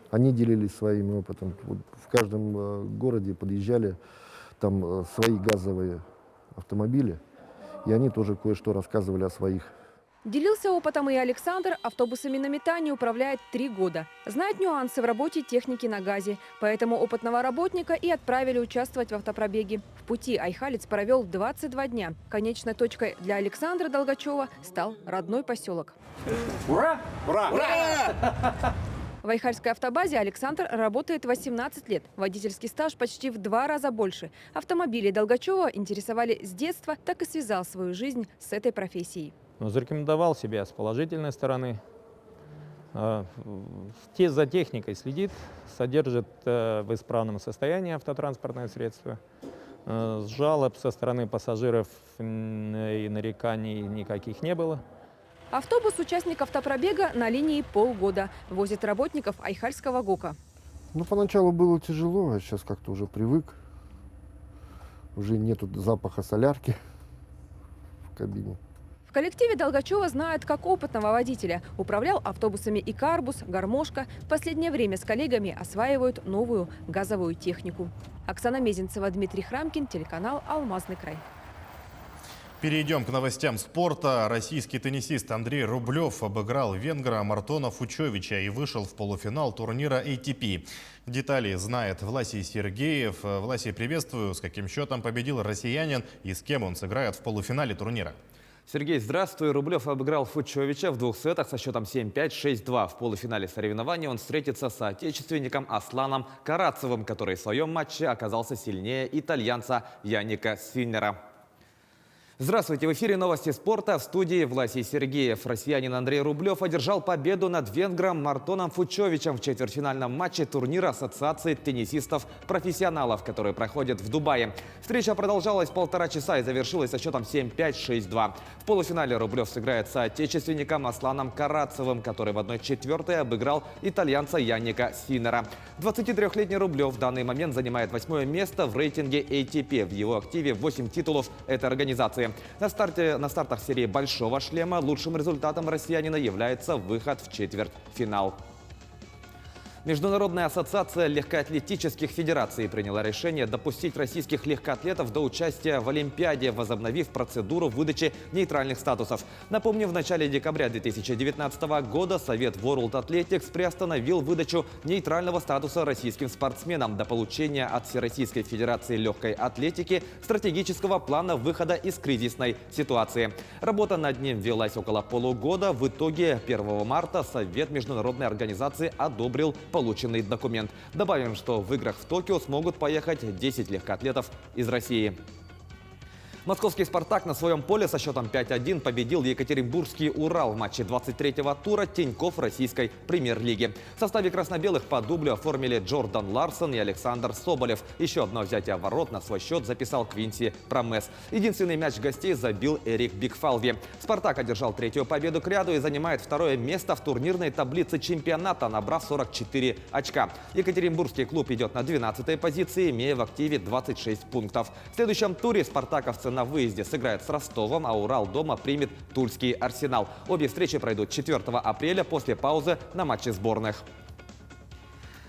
Они делились своим опытом. Вот в каждом городе подъезжали там свои газовые автомобили, и они тоже кое-что рассказывали о своих Делился опытом и Александр. Автобусами на метане управляет 3 года. Знает нюансы в работе техники на газе. Поэтому опытного работника и отправили участвовать в автопробеге. В пути айхалец провел 22 дня. Конечной точкой для Александра Долгачева стал родной поселок. Ура! Ура! Ура! В айхальской автобазе Александр работает 18 лет. Водительский стаж почти в 2 раза больше. Автомобили Долгачева интересовали с детства, так и связал свою жизнь с этой профессией. Зарекомендовал себя с положительной стороны. За техникой следит, содержит в исправном состоянии автотранспортное средство. Жалоб со стороны пассажиров и нареканий никаких не было. Автобус участник автопробега на линии полгода. Возит работников айхальского ГОКа. Поначалу было тяжело, а сейчас как-то уже привык. Уже нету запаха солярки в кабине. В коллективе Долгачева знают как опытного водителя. Управлял автобусами и «Карбус», «Гармошка». В последнее время с коллегами осваивают новую газовую технику. Оксана Мезенцева, Дмитрий Храмкин, телеканал «Алмазный край». Перейдем к новостям спорта. Российский теннисист Андрей Рублев обыграл венгра Мартона Фучовича и вышел в полуфинал турнира ATP. Детали знает Власий Сергеев. Власий, приветствую. С каким счетом победил россиянин и с кем он сыграет в полуфинале турнира? Сергей, здравствуй. Рублев обыграл Фучовича в 2 сетах со счетом 7-5, 6-2. В полуфинале соревнований он встретится с соотечественником Асланом Карацевым, который в своем матче оказался сильнее итальянца Янника Синнера. Здравствуйте! В эфире новости спорта. В студии Власий Сергеев. Россиянин Андрей Рублев одержал победу над венгром Мартоном Фучовичем в четвертьфинальном матче турнира Ассоциации теннисистов-профессионалов, который проходит в Дубае. Встреча продолжалась 1,5 часа и завершилась со счетом 7-5, 6-2. В полуфинале Рублев сыграет с соотечественником Асланом Карацевым, который в 1/4 обыграл итальянца Янника Синнера. 23-летний Рублев в данный момент занимает 8-е место в рейтинге ATP. В его активе 8 титулов этой организации. На стартах серии «Большого шлема» лучшим результатом россиянина является выход в четвертьфинал. Международная ассоциация легкоатлетических федераций приняла решение допустить российских легкоатлетов до участия в Олимпиаде, возобновив процедуру выдачи нейтральных статусов. Напомню, в начале декабря 2019 года Совет World Athletics приостановил выдачу нейтрального статуса российским спортсменам до получения от Всероссийской Федерации легкой атлетики стратегического плана выхода из кризисной ситуации. Работа над ним велась около полугода. В итоге 1 марта Совет международной организации одобрил полученный документ. Добавим, что в играх в Токио смогут поехать 10 легкоатлетов из России. Московский «Спартак» на своем поле со счетом 5-1 победил екатеринбургский «Урал» в матче 23-го тура Тинькофф российской премьер-лиги. В составе красно-белых по дублю оформили Джордан Ларсон и Александр Соболев. Еще одно взятие ворот на свой счет записал Квинси Промес. Единственный мяч гостей забил Эрик Бигфалви. «Спартак» одержал 3-ю победу к ряду и занимает 2-е место в турнирной таблице чемпионата, набрав 44 очка. Екатеринбургский клуб идет на 12-й позиции, имея в активе 26 пунктов. В следующем туре спартаковцы на выезде сыграет с Ростовом, а Урал дома примет Тульский Арсенал. Обе встречи пройдут 4 апреля после паузы на матче сборных.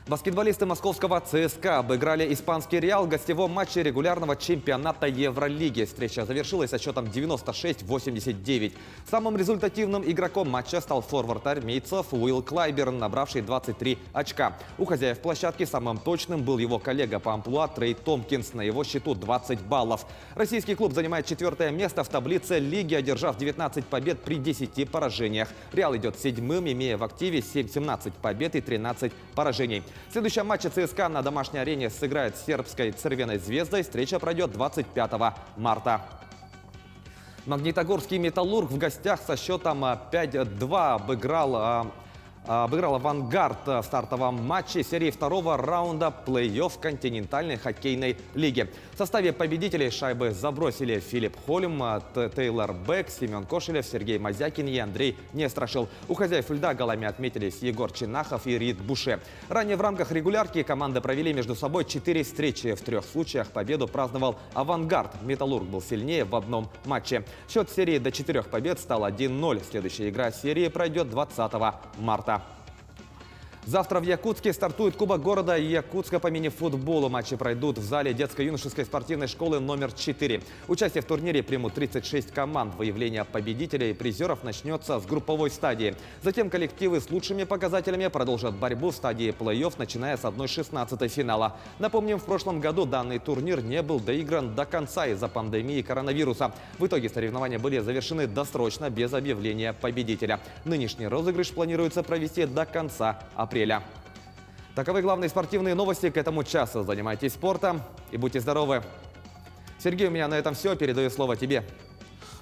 Баскетболисты московского ЦСКА обыграли испанский «Реал» в гостевом матче регулярного чемпионата Евролиги. Встреча завершилась со счетом 96-89. Самым результативным игроком матча стал форвард армейцев Уилл Клайберн, набравший 23 очка. У хозяев площадки самым точным был его коллега по амплуа Трей Томпкинс. На его счету 20 баллов. Российский клуб занимает 4-е место в таблице лиги, одержав 19 побед при 10 поражениях. «Реал» идет 7-м, имея в активе 17 побед и 13 поражений. В следующем матче ЦСКА на домашней арене сыграет с сербской «Цервеной звездой». Встреча пройдет 25 марта. Магнитогорский «Металлург» в гостях со счетом 5-2 обыграл «Авангард» в стартовом матче серии 2-го раунда плей-офф континентальной хоккейной лиги. В составе победителей шайбы забросили Филипп Холм, Тейлор Бек, Семен Кошелев, Сергей Мазякин и Андрей Нестрашил. У хозяев льда голами отметились Егор Чинахов и Рид Буше. Ранее в рамках регулярки команды провели между собой 4 встречи. В 3 случаях победу праздновал «Авангард». «Металлург» был сильнее в одном матче. Счет серии до 4 побед стал 1-0. Следующая игра серии пройдет 20 марта. Завтра в Якутске стартует Кубок города Якутска по мини-футболу. Матчи пройдут в зале детско-юношеской спортивной школы номер 4. Участие в турнире примут 36 команд. Выявление победителей и призеров начнется с групповой стадии. Затем коллективы с лучшими показателями продолжат борьбу в стадии плей-офф, начиная с 1/16 финала. Напомним, в прошлом году данный турнир не был доигран до конца из-за пандемии коронавируса. В итоге соревнования были завершены досрочно, без объявления победителя. Нынешний розыгрыш планируется провести до конца апреля. Таковы главные спортивные новости к этому часу. Занимайтесь спортом и будьте здоровы. Сергей, у меня на этом все. Передаю слово тебе.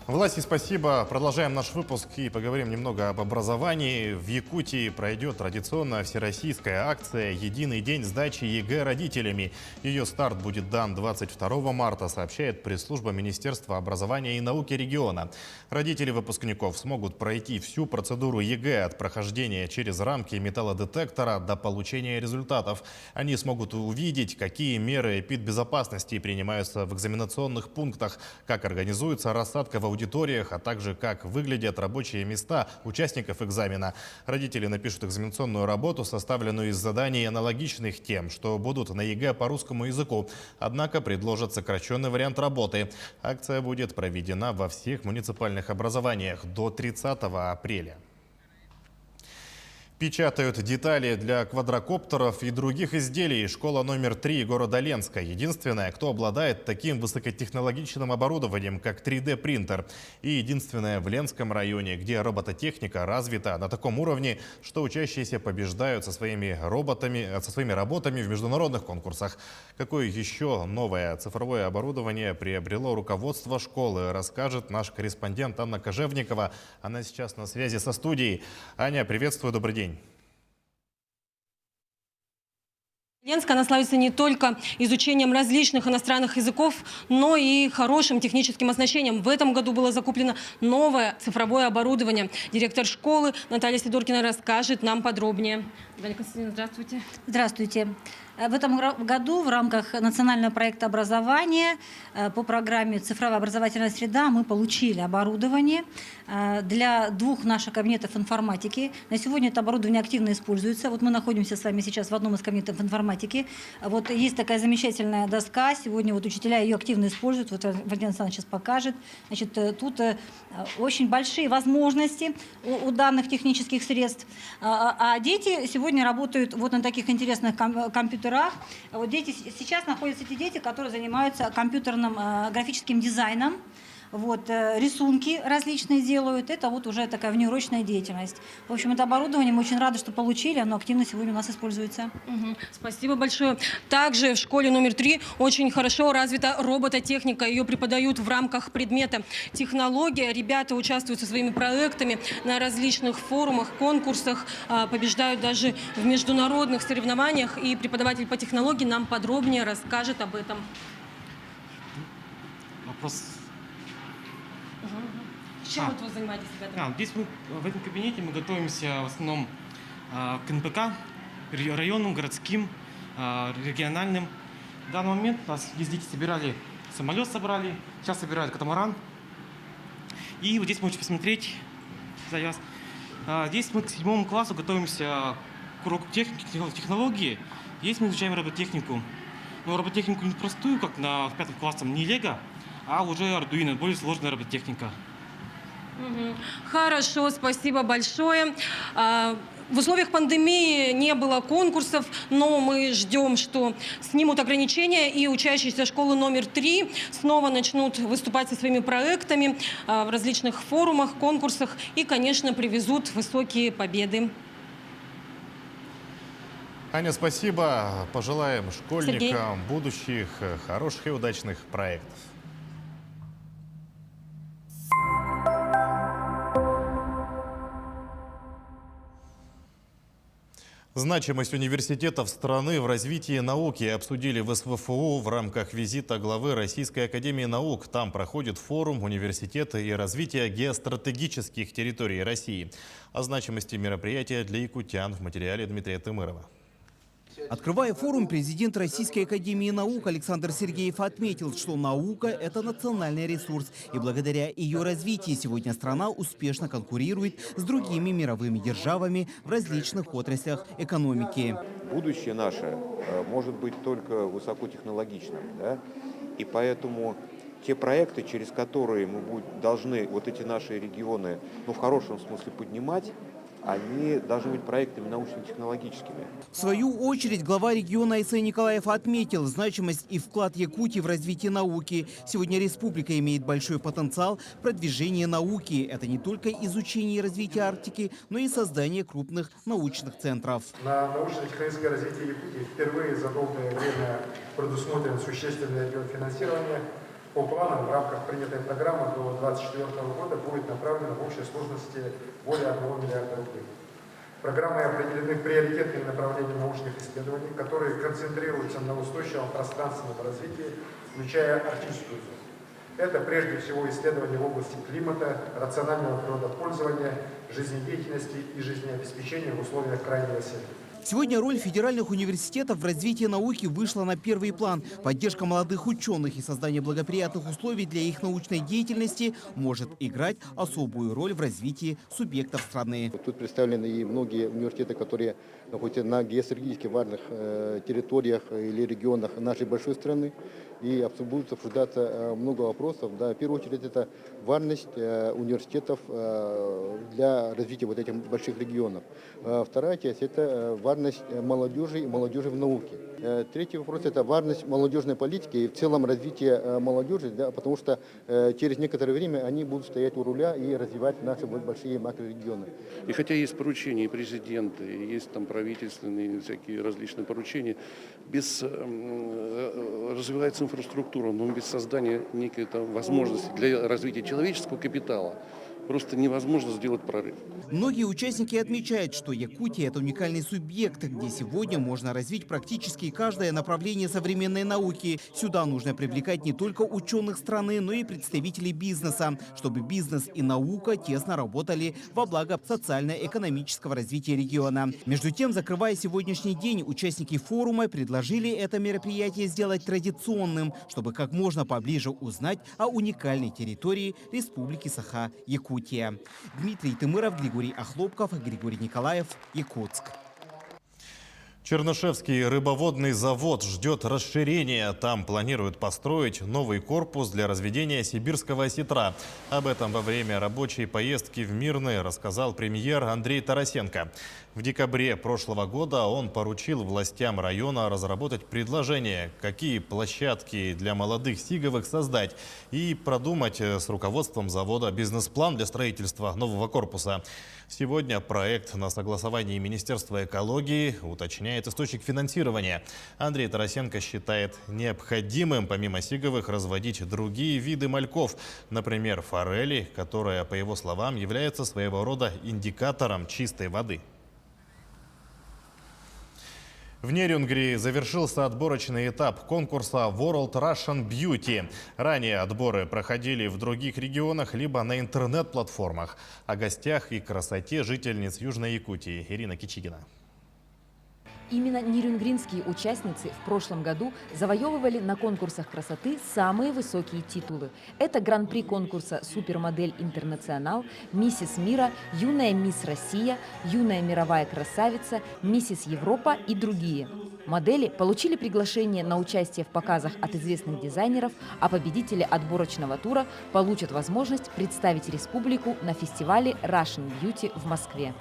Власти, спасибо. Продолжаем наш выпуск и поговорим немного об образовании. В Якутии пройдет традиционная всероссийская акция «Единый день сдачи ЕГЭ родителями». Ее старт будет дан 22 марта, сообщает пресс-служба Министерства образования и науки региона. Родители выпускников смогут пройти всю процедуру ЕГЭ от прохождения через рамки металлодетектора до получения результатов. Они смогут увидеть, какие меры эпидбезопасности принимаются в экзаменационных пунктах, как организуется рассадка в аудиториях, а также как выглядят рабочие места участников экзамена. Родители напишут экзаменационную работу, составленную из заданий, аналогичных тем, что будут на ЕГЭ по русскому языку. Однако предложат сокращенный вариант работы. Акция будет проведена во всех муниципальных образованиях до 30 апреля. Печатают детали для квадрокоптеров и других изделий. Школа номер 3 города Ленска единственная, кто обладает таким высокотехнологичным оборудованием, как 3D-принтер. И единственная в Ленском районе, где робототехника развита на таком уровне, что учащиеся побеждают со своими работами в международных конкурсах. Какое еще новое цифровое оборудование приобрело руководство школы, расскажет наш корреспондент Анна Кожевникова. Она сейчас на связи со студией. Аня, приветствую, добрый день. Ленск, она славится не только изучением различных иностранных языков, но и хорошим техническим оснащением. В этом году было закуплено новое цифровое оборудование. Директор школы Наталья Сидоркина расскажет нам подробнее. Наталья Константиновна, здравствуйте. Здравствуйте. В этом году в рамках национального проекта образования по программе «Цифровая образовательная среда» мы получили оборудование для 2 наших кабинетов информатики. На сегодня это оборудование активно используется. Вот мы находимся с вами сейчас в одном из кабинетов информатики. Вот есть такая замечательная доска. Сегодня вот учителя ее активно используют. Вот Валентин Александрович сейчас покажет. Значит, тут очень большие возможности у данных технических средств. А дети сегодня работают вот на таких интересных компьютерах. Вот дети, сейчас находятся те дети, которые занимаются компьютерным графическим дизайном. Вот, рисунки различные делают. Это вот уже такая внеурочная деятельность. В общем, это оборудование мы очень рады, что получили. Оно активно сегодня у нас используется. Спасибо большое. Также в школе номер 3 очень хорошо развита робототехника. Ее преподают в рамках предмета технология. Ребята участвуют со своими проектами на различных форумах, конкурсах, побеждают даже в международных соревнованиях. И преподаватель по технологии нам подробнее расскажет об этом. Вопрос. Чем вот вы занимаетесь, ребята? Здесь мы в этом кабинете мы готовимся в основном к НПК, районным, городским, региональным. В данный момент у нас здесь дети собирали самолет, сейчас собирают катамаран. И вот здесь мы можете посмотреть, здесь мы к 7 классу готовимся к уроку технологии. Здесь мы изучаем робототехнику. Но робототехнику не простую, как в 5 классе, не Лего, а уже Arduino, более сложная робототехника. Хорошо, спасибо большое. В условиях пандемии не было конкурсов, но мы ждем, что снимут ограничения, и учащиеся школы номер 3 снова начнут выступать со своими проектами в различных форумах, конкурсах и, конечно, привезут высокие победы. Аня, спасибо. Пожелаем школьникам будущих хороших и удачных проектов. Значимость университетов страны в развитии науки обсудили в СВФУ в рамках визита главы Российской академии наук. Там проходит форум «Университеты и развитие геостратегических территорий России». О значимости мероприятия для якутян в материале Дмитрия Тымырова. Открывая форум, президент Российской академии наук Александр Сергеев отметил, что наука – это национальный ресурс, и благодаря ее развитию сегодня страна успешно конкурирует с другими мировыми державами в различных отраслях экономики. Будущее наше может быть только высокотехнологичным, да? И поэтому те проекты, через которые мы должны вот эти наши регионы, в хорошем смысле поднимать, они должны быть проектами научно-технологическими. В свою очередь глава региона Айсей Николаев отметил значимость и вклад Якутии в развитие науки. Сегодня республика имеет большой потенциал продвижения науки. Это не только изучение и развитие Арктики, но и создание крупных научных центров. На научно-технологическое развитие Якутии впервые за долгое время предусмотрен существенный объем финансирования. По планам в рамках принятой программы до 2024 года будет направлено в общей сложности более 1 миллиарда рублей. Программой определены приоритетные направления научных исследований, которые концентрируются на устойчивом пространственном развитии, включая арктическую зону. Это прежде всего исследования в области климата, рационального природопользования, жизнедеятельности и жизнеобеспечения в условиях крайнего севера. Сегодня роль федеральных университетов в развитии науки вышла на первый план. Поддержка молодых ученых и создание благоприятных условий для их научной деятельности может играть особую роль в развитии субъектов страны. Тут представлены и многие университеты, которые находятся на геостратегически важных территориях или регионах нашей большой страны. И будут обсуждаться много вопросов. Да, в первую очередь это важность университетов для развития вот этих больших регионов. Вторая часть – это важность молодежи и молодежи в науке. Третий вопрос – это важность молодежной политики и в целом развитие молодежи, да, потому что через некоторое время они будут стоять у руля и развивать наши большие макрорегионы. И хотя есть поручения президента, есть там правительственные всякие различные поручения, развивается инфраструктура, но без создания некой возможности для развития человеческого капитала просто невозможно сделать прорыв. Многие участники отмечают, что Якутия – это уникальный субъект, где сегодня можно развить практически каждое направление современной науки. Сюда нужно привлекать не только ученых страны, но и представителей бизнеса, чтобы бизнес и наука тесно работали во благо социально-экономического развития региона. Между тем, закрывая сегодняшний день, участники форума предложили это мероприятие сделать традиционным, чтобы как можно поближе узнать о уникальной территории Республики Саха-Якутия. Дмитрий Тымыров, Григорий Охлопков, Григорий Николаев, Якутск. Чернышевский рыбоводный завод ждет расширения. Там планируют построить новый корпус для разведения сибирского осетра. Об этом во время рабочей поездки в Мирный рассказал премьер Андрей Тарасенко. В декабре прошлого года он поручил властям района разработать предложение, какие площадки для молодых сиговых создать, и продумать с руководством завода бизнес-план для строительства нового корпуса. Сегодня проект на согласовании Министерства экологии уточняет источник финансирования. Андрей Тарасенко считает необходимым, помимо сиговых, разводить другие виды мальков, например, форели, которая, по его словам, является своего рода индикатором чистой воды. В Нерюнгри завершился отборочный этап конкурса World Russian Beauty. Ранее отборы проходили в других регионах, либо на интернет-платформах. О гостях и красоте жительниц Южной Якутии. Ирина Кичигина. Именно нерюнгринские участницы в прошлом году завоевывали на конкурсах красоты самые высокие титулы. Это гран-при конкурса «Супермодель Интернационал», «Миссис Мира», «Юная мисс Россия», «Юная мировая красавица», «Миссис Европа» и другие. Модели получили приглашение на участие в показах от известных дизайнеров, а победители отборочного тура получат возможность представить республику на фестивале Russian Beauty в Москве.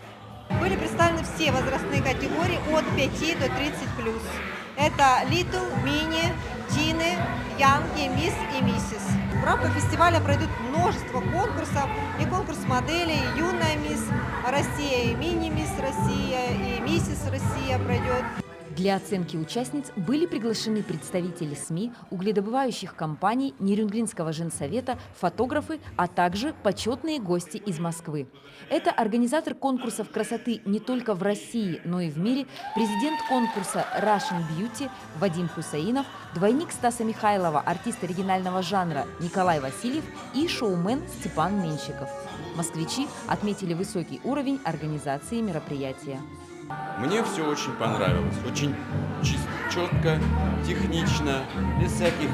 Были представлены все возрастные категории от 5 до 30+. Это Little, Mini, Tiny, Young, и Miss и Mrs. В рамках фестиваля пройдут множество конкурсов. И конкурс моделей, и Юная мисс Россия, и Мини мисс Россия, и Миссис Россия пройдет. Для оценки участниц были приглашены представители СМИ, угледобывающих компаний, Нерюнгринского женсовета, фотографы, а также почетные гости из Москвы. Это организатор конкурсов красоты не только в России, но и в мире, президент конкурса Russian Beauty Вадим Хусаинов, двойник Стаса Михайлова, артист оригинального жанра Николай Васильев и шоумен Степан Меньшиков. Москвичи отметили высокий уровень организации мероприятия. Мне все очень понравилось. Очень четко, технично, без всяких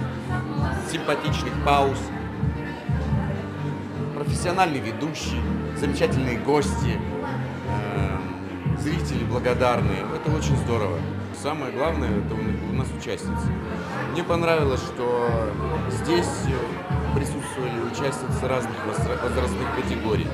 симпатичных пауз. Профессиональный ведущий, замечательные гости, зрители благодарные. Это очень здорово. Самое главное, это у нас участницы. Мне понравилось, что здесь присутствовали участницы разных возрастных категорий.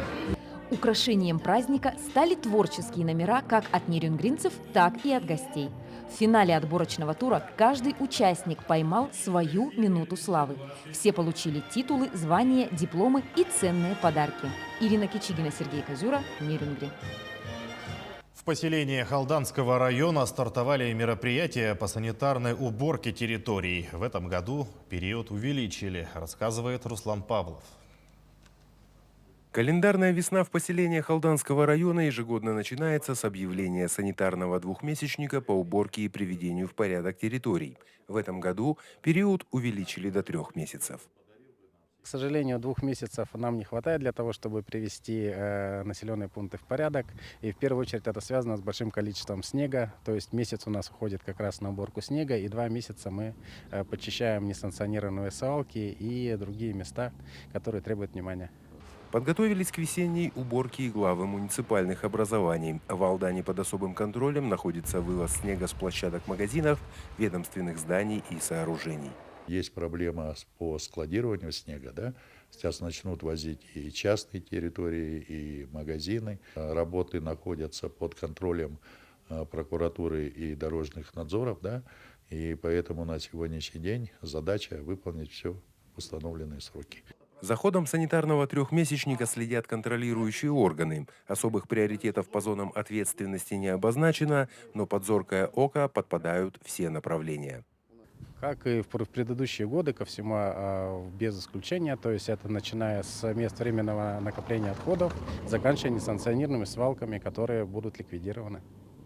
Украшением праздника стали творческие номера как от нерюнгринцев, так и от гостей. В финале отборочного тура каждый участник поймал свою минуту славы. Все получили титулы, звания, дипломы и ценные подарки. Ирина Кичигина, Сергей Козюра, Нерюнгри. В поселении Халданского района стартовали мероприятия по санитарной уборке территорий. В этом году период увеличили, рассказывает Руслан Павлов. Календарная весна в поселении Халданского района ежегодно начинается с объявления санитарного двухмесячника по уборке и приведению в порядок территорий. В этом году период увеличили до 3 месяцев. К сожалению, 2 месяцев нам не хватает для того, чтобы привести населенные пункты в порядок. И в первую очередь это связано с большим количеством снега. То есть месяц у нас уходит как раз на уборку снега, и 2 месяца мы подчищаем несанкционированные свалки и другие места, которые требуют внимания. Подготовились к весенней уборке и главы муниципальных образований. В Алдане под особым контролем находится вывоз снега с площадок магазинов, ведомственных зданий и сооружений. Есть проблема по складированию снега, да? Сейчас начнут возить и частные территории, и магазины. Работы находятся под контролем прокуратуры и дорожных надзоров, да? И поэтому на сегодняшний день задача выполнить все в установленные сроки. За ходом санитарного 3-месячника следят контролирующие органы. Особых приоритетов по зонам ответственности не обозначено, но под зоркое око подпадают все направления. Как и в предыдущие годы, ко всему без исключения, то есть это начиная с мест временного накопления отходов, заканчивая несанкционированными свалками, которые будут ликвидированы.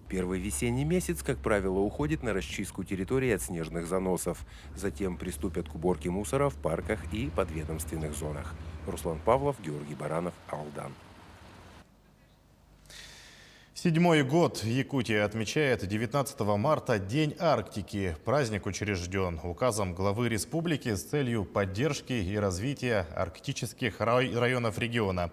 Первый весенний месяц, как правило, уходит на расчистку территории от снежных заносов. Затем приступят к уборке мусора в парках и подведомственных зонах. Руслан Павлов, Георгий Баранов, Алдан. 7-й год Якутия отмечает 19 марта День Арктики. Праздник учрежден указом главы республики с целью поддержки и развития арктических районов региона.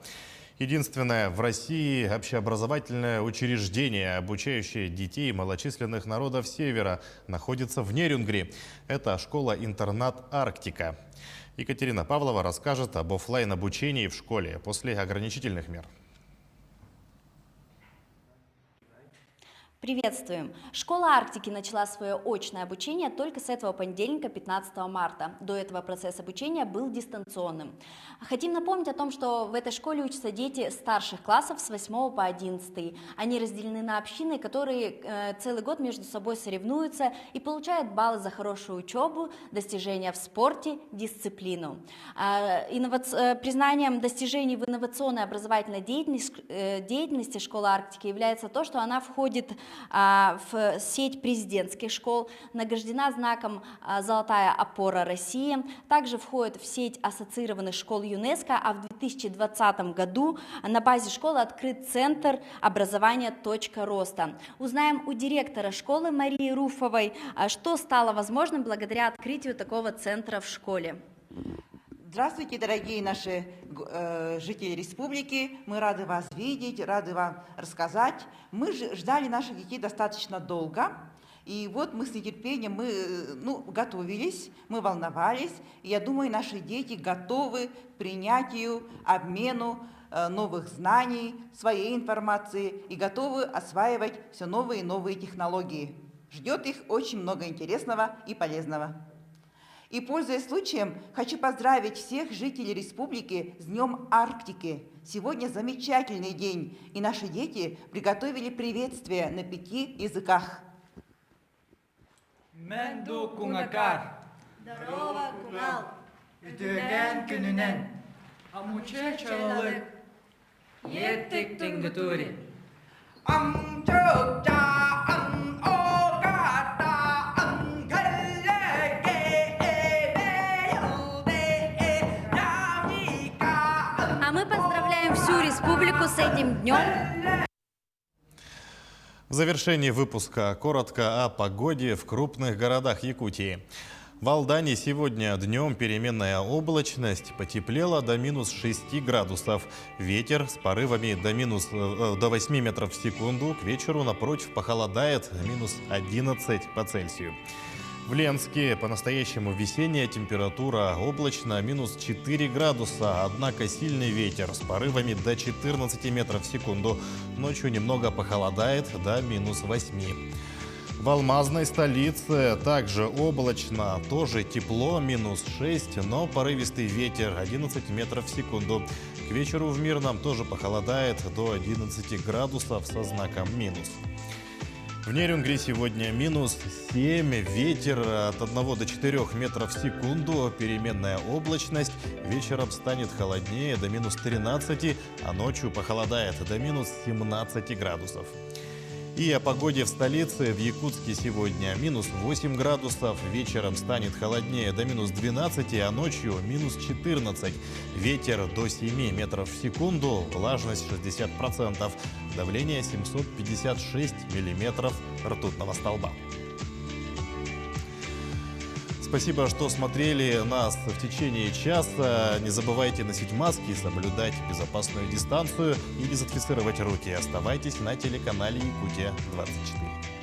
Единственное в России общеобразовательное учреждение, обучающее детей малочисленных народов Севера, находится в Нерюнгри. Это школа-интернат «Арктика». Екатерина Павлова расскажет об оффлайн-обучении в школе после ограничительных мер. Приветствуем! Школа Арктики начала свое очное обучение только с этого понедельника, 15 марта. До этого процесс обучения был дистанционным. Хотим напомнить о том, что в этой школе учатся дети старших классов с 8 по 11. Они разделены на общины, которые целый год между собой соревнуются и получают баллы за хорошую учебу, достижения в спорте, дисциплину. Признанием достижений в инновационной образовательной деятельности школы Арктики является то, что она входит в сеть президентских школ, награждена знаком «Золотая опора России», также входит в сеть ассоциированных школ ЮНЕСКО, а в 2020 году на базе школы открыт Центр образования «Точка роста». Узнаем у директора школы Марии Руфовой, что стало возможным благодаря открытию такого центра в школе. Здравствуйте, дорогие наши жители республики. Мы рады вас видеть, рады вам рассказать. Мы ждали наших детей достаточно долго. И вот мы с нетерпением готовились, мы волновались. И я думаю, наши дети готовы к принятию, обмену новых знаний, своей информации и готовы осваивать все новые и новые технологии. Ждет их очень много интересного и полезного. И, пользуясь случаем, хочу поздравить всех жителей республики с Днем Арктики. Сегодня замечательный день, и наши дети приготовили приветствие на 5 языках. Менду кунгакар. Здорово, кунгал. Үтөген күнүнен. Амуче чалык. Еттик түнгүтүри. А мы поздравляем всю республику с этим днем. В завершении выпуска коротко о погоде в крупных городах Якутии. В Алдане сегодня днем переменная облачность, потеплело до минус 6 градусов. Ветер с порывами до 8 метров в секунду. К вечеру, напротив, похолодает минус 11 по Цельсию. В Ленске по-настоящему весенняя температура, облачно минус 4 градуса, однако сильный ветер с порывами до 14 метров в секунду. Ночью немного похолодает до минус 8. В алмазной столице также облачно, тоже тепло, минус 6, но порывистый ветер 11 метров в секунду. К вечеру в Мирном тоже похолодает до 11 градусов со знаком минус. В Нерюнгри сегодня минус 7, ветер от 1 до 4 метров в секунду, переменная облачность, вечером станет холоднее до минус 13, а ночью похолодает до минус 17 градусов. И о погоде в столице. В Якутске сегодня минус 8 градусов, вечером станет холоднее до минус 12, а ночью минус 14. Ветер до 7 метров в секунду, влажность 60%, давление 756 миллиметров ртутного столба. Спасибо, что смотрели нас в течение часа. Не забывайте носить маски, соблюдать безопасную дистанцию и дезинфицировать руки. Оставайтесь на телеканале Якутия 24.